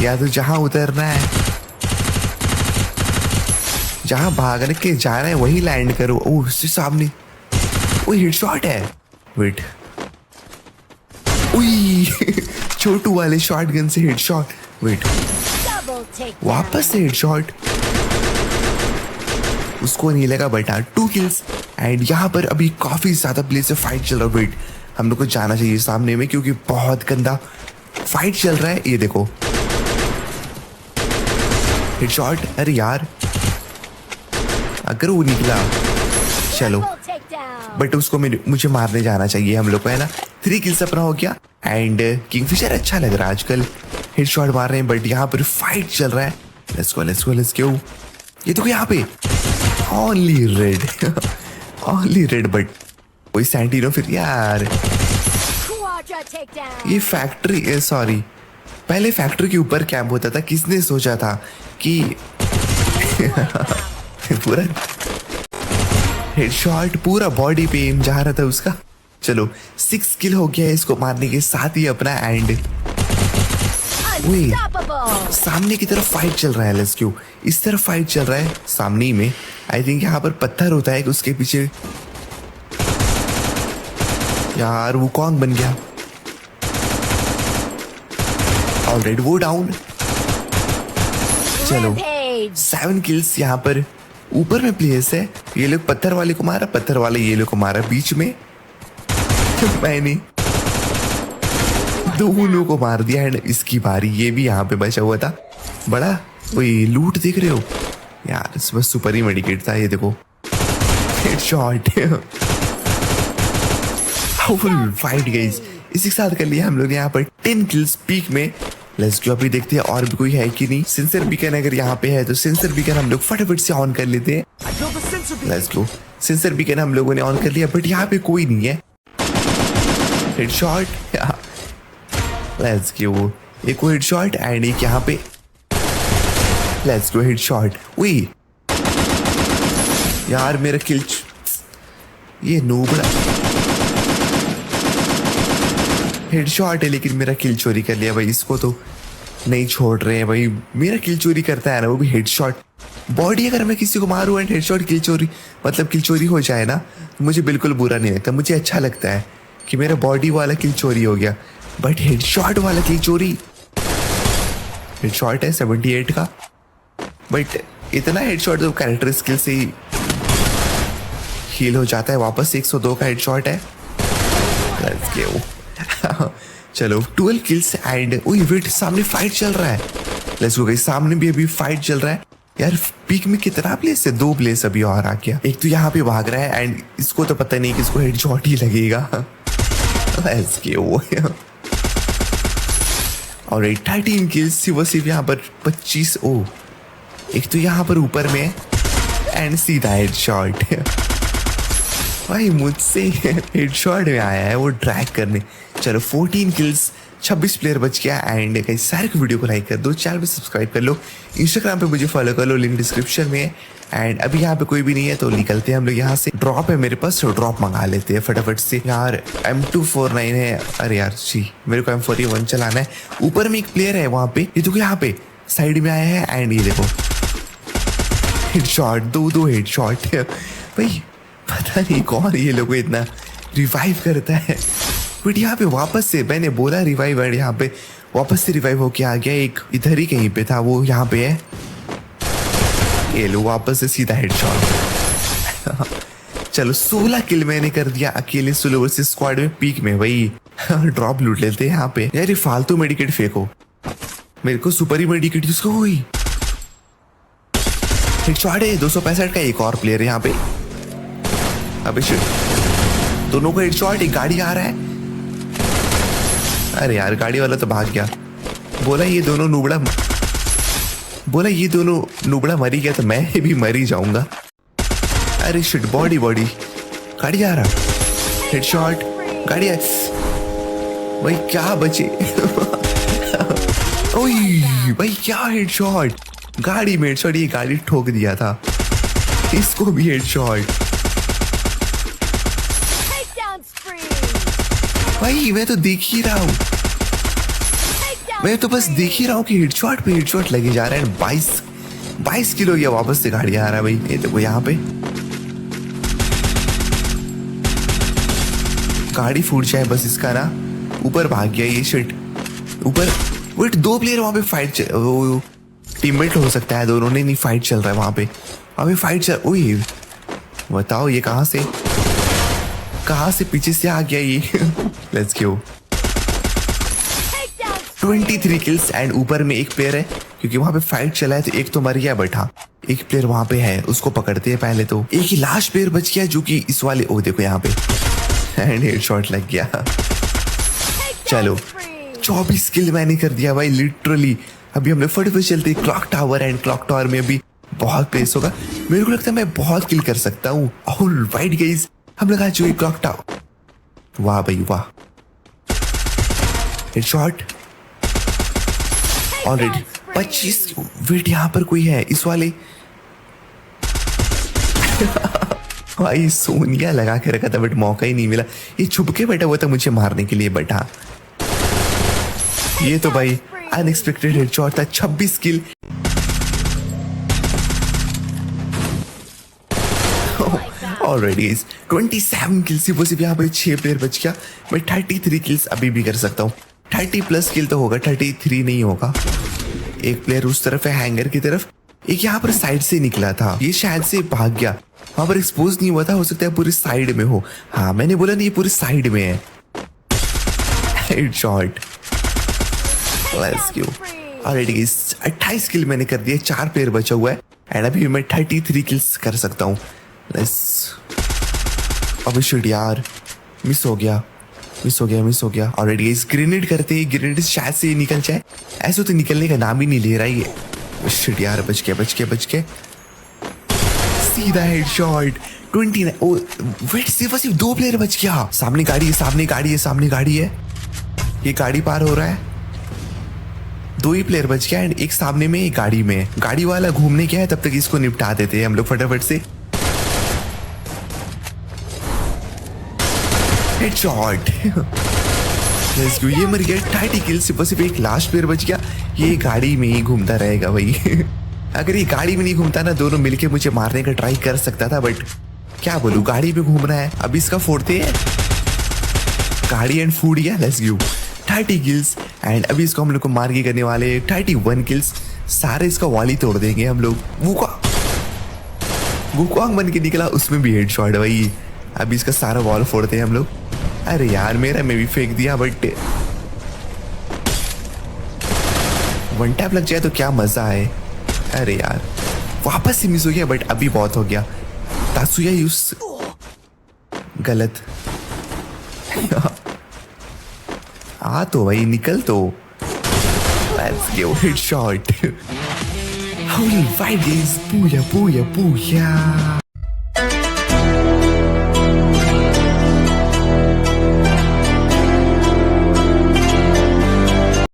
या तो जहां उतरना है, जहां भागने के जाना है वही लैंड करो। ओह उससे सामने वो हेडशॉट है। वेट उई छोटू वाले शॉटगन से हेडशॉट। वेट वापस से हेडशॉट, उसको नहीं लगा बट 2 किल्स। एंड यहाँ पर अभी काफी ज्यादा प्लेस से फाइट चल रहा है। वेट हम लोग को जाना चाहिए सामने में क्योंकि बहुत गंदा फाइट चल रहा है। ये देखो हेडशॉट। अरे यार अगर वो निकला चलो, बट उसको मुझे मारने जाना चाहिए हम लोग को, है ना। 3 किल्स अपना हो गया। एंड किंगफिशर अच्छा लग रहा है आजकल, हेडशॉट मार रहे हैं बट यहाँ पर फाइट चल रहा है। Let's go let's go let's go. ये तो यहाँ पे only red only red, but कोई सैंटिनो फिर यार। ये फैक्ट्री सॉरी पहले फैक्ट्री के ऊपर कैंप होता था। किसने सोचा था कि पूरा हेडशॉट पूरा बॉडी पे एम जा रहा था उसका। चलो 6 किल हो गया है इसको मारने के साथ ही अपना। एंड सामने की तरफ फाइट चल रहा है। लेट्स गो, इस तरफ फाइट चल रहा है सामने ही में। आई थिंक यहाँ पर पत्थर होता है उसके पीछे। यार वो कौन बन गया। ऑलराइट वो डाउन। चलो 7 किल्स यहाँ पर। ऊपर में प्लेस है, ये लोग पत्थर वाले को मारा, पत्थर वाले ये लोग को मारा बीच में। मैंने दोनों को मार दिया। एंड इसकी बारी, ये भी यहाँ पे बचा हुआ था बड़ा। वही लूट देख रहे हो यार, बस सुपर ही मेडिकेट था। ये देखो हेडशॉट। फुल फाइट गाइस इसी के साथ कर लिया हम लोग यहाँ पर 10 किल्स पीक में। लेट्स गो, अभी देखते हैं और भी कोई है कि नहीं। सेंसर बीकन अगर यहाँ पे है तो सेंसर बीकन हम लोग फटाफट से ऑन कर लेते हैं। लेट्स गो, सेंसर बीकन हम लोगों ने ऑन कर लिया बट यहाँ पे कोई नहीं है। हेडशॉट। लेट्स गो, एक हेडशॉट एंड एक यहाँ पे। Let's go headshot. वही यार मेरा किल, ये नूबड़ा हेडशॉट है लेकिन मेरा किल चोरी कर लिया भाई। इसको तो नहीं छोड़ रहे हैं भाई, मेरा किल चोरी करता है ना वो भी हेडशॉट। बॉडी अगर मैं किसी को मारूं एंड हेडशॉट किल चोरी मतलब किल चोरी हो जाए ना तो मुझे बिल्कुल बुरा नहीं लगता। मुझे अच्छा लगता है कि मेरा बॉडी वाला किल चोरी हो गया बट हेडशॉट वाला किल चोरी। हेडशॉट है 78 का बट इतना हेडशॉट तो कैरेक्टर स्किल से ही हील हो जाता है वापस। 102 का हेडशॉट है। Let's go. चलो 12 किल्स एंड वेट सामने फाइट चल रहा है। लेट्स गो गाइस, सामने भी अभी फाइट चल रहा है यार। पीक में कितना प्लेस है, 2 प्लेस अभी और आ गया। एक तो यहाँ पे भाग रहा है एंड इसको तो पता नहीं कि इसको हेडशॉट ही लगेगा। Let's go. और 13 किल्स सिर्फ यहाँ पर 25। ओ एक तो यहाँ पर ऊपर में एंड सीधा हेडशॉट। भाई मुझसे हेडशॉट में आया है वो ड्रैग करने। चलो 14 किल्स, 26 प्लेयर बच गया। एंड गाइस सारे को वीडियो को लाइक कर दो, चैनल पे सब्सक्राइब कर लो, इंस्टाग्राम पे मुझे फॉलो कर लो, लिंक डिस्क्रिप्शन में है। एंड अभी यहाँ पे कोई भी नहीं है तो निकलते हैं हम लोग यहाँ से। ड्रॉप है मेरे पास तो ड्रॉप मंगा लेते हैं फटाफट से। यार M249 है। अरे यार जी मेरे को M41 चलाना है। ऊपर में एक प्लेयर है वहाँ पे, ये देखो यहाँ पे साइड में आया है। एंड ये देखो हेडशॉट, 2 हेडशॉट। भाई पता नहीं कौन ये लोगों को इतना रिवाइव करता है बट यहाँ पे वापस से मैंने बोला रिवाइव एंड यहाँ पे वापस से रिवाइव होके आ गया। एक इधर ही कहीं पे था वो, यहाँ पे है। ये लो वापस से सीधा हेडशॉट। चलो 16 किल मैंने कर दिया अकेले सोलो वर्सेस स्क्वाड में पीक में। वही ड्रॉप लूट लेते हैं यहाँ पे। यार ये फालतू मेडिकेट फेंको, मेरे को सुपर ही मेडिकेट यूज को हुई। हेडशॉट है 265 का। एक और प्लेयर यहाँ पे। अबे शिट, दोनों को हेडशॉट। एक गाड़ी आ रहा है। अरे यार गाड़ी वाला तो भाग गया। बोला ये दोनों नुबड़ा मरी गया तो मैं भी मर ही जाऊंगा। अरे शिट, बॉडी गाड़ी आ रहा। हेडशॉट, गाड़ी है भाई, क्या बचे। ओए भाई क्या हेडशॉट, गाड़ी में हेडशॉट। ये गाड़ी ठोक दिया था, इसको भी हेडशॉट। भाई मैं तो देख ही रहा हूँ। मैं तो बस देख ही रहा हूँ कि हेडशॉट पे हेडशॉट लगे जा रहे हैं। 22 किलो या वापस से गाड़ी आ रहा है भाई। ये देखो यहाँ पे गाड़ी फूट जाए बस इसका ना। ऊपर भाग गया ये शिट ऊपर। वेट 2 प्लेयर वहां पे फाइट टीममेट हो सकता है दोनों ने। नहीं फाइट चल रहा है वहां पे अभी फाइट चल। ओए बताओ ये कहां से पीछे से आ गया ये। लेट्स गो 23 किल्स एंड ऊपर में एक प्लेयर है क्योंकि वहां पे फाइट चला है तो एक तो मर गया बट हाँ एक प्लेयर वहां पे है उसको पकड़ते हैं पहले। तो एक ही लास्ट प्लेयर बच गया जो कि इस वाले। ओ देखो यहाँ पे एंड हेडशॉट लग गया। चलो 24 किल मैंने कर दिया भाई लिटरली। अभी हमने फटाफट चलते clock tower and clock tower में अभी बहुत पेस होगा। मेरे को लगता है मैं बहुत किल कर सकता हूँ। ऑलराइट गाइस हम लगा जो क्लॉक टावर। वाह भाई वाह हेडशॉट ऑलरेडी 25। वेट यहाँ पर कोई है इस वाले। भाई सोनिया लगा के रखा था बट मौका ही नहीं मिला। ये छुप के बैठा हुआ था मुझे मारने के लिए बट हाँ ये तो भाई अनएक्सपेक्टेड हेडशॉट था। 26 किल। ऑलरेडी 27 किल्स वो सिर्फ यहाँ पे 6 प्लेयर बच गया। मैं 33 किल्स अभी भी कर सकता हूँ। 30 प्लस किल तो होगा 33 नहीं होगा। एक प्लेयर उस तरफ है हैंगर की तरफ। एक यहाँ पर साइड से निकला था ये शायद से भाग गया। वहां पर एक्सपोज नहीं हुआ था हो सकता है पूरी साइड में हो। हाँ मैंने बोला नहीं ये पूरी साइड में है। Headshot let's go. ऑलरेडी 28 किल मैंने कर दिए। 4 प्लेयर बचा हुआ है एंड अभी मैं 33 किल्स कर सकता हूँ। अभी शिट यार मिस हो गया। ऑलरेडी इस ग्रेनेड करते ही ग्रेनेड शायद से निकल जाए। ऐसे तो निकलने का नाम ही नहीं ले रहा है। शिट यार बच गया सीधा हेडशॉट 29। ओ वेट सिर्फ 2 प्लेयर बच गया। सामने गाड़ी है। ये गाड़ी पार हो रहा है। 2 ही प्लेयर बच गया एंड एक सामने में एक गाड़ी में। गाड़ी वाला घूमने गया है तब तक इसको निपटा देते हैं हम लोग फटाफट से। हेडशॉट ये मर गया। 30 किल सिर्फ एक लास्ट प्लेयर बच गया। ये गाड़ी में ही घूमता रहेगा भाई। अगर ये गाड़ी में नहीं घूमता ना दोनों मिलके मुझे मारने का ट्राई कर सकता था बट क्या बोलूं गाड़ी में घूम रहा है। अभी इसका फोड़ते हैं गाड़ी एंड फूड गया। लेट्स गो 30 किल्स एंड अभी इसको हम लोग को मार के करने वाले 31 किल्स। सारे इसका वॉल ही तोड़ देंगे हम लोग। वुकॉन्ग बन के निकला उसमें भी हेडशॉट भाई। अभी इसका सारा वॉल फोड़ते हैं हम लोग। अरे यार मेरा में भी फेंक दिया बट 1 टैप लग जाए तो क्या मजा है। अरे यार वापस से मिस हो गया बट अभी बहुत हो गया। तासुया यूज गलत। आ तो भाई निकल तो। Let's go headshot. Alright guys, booyah.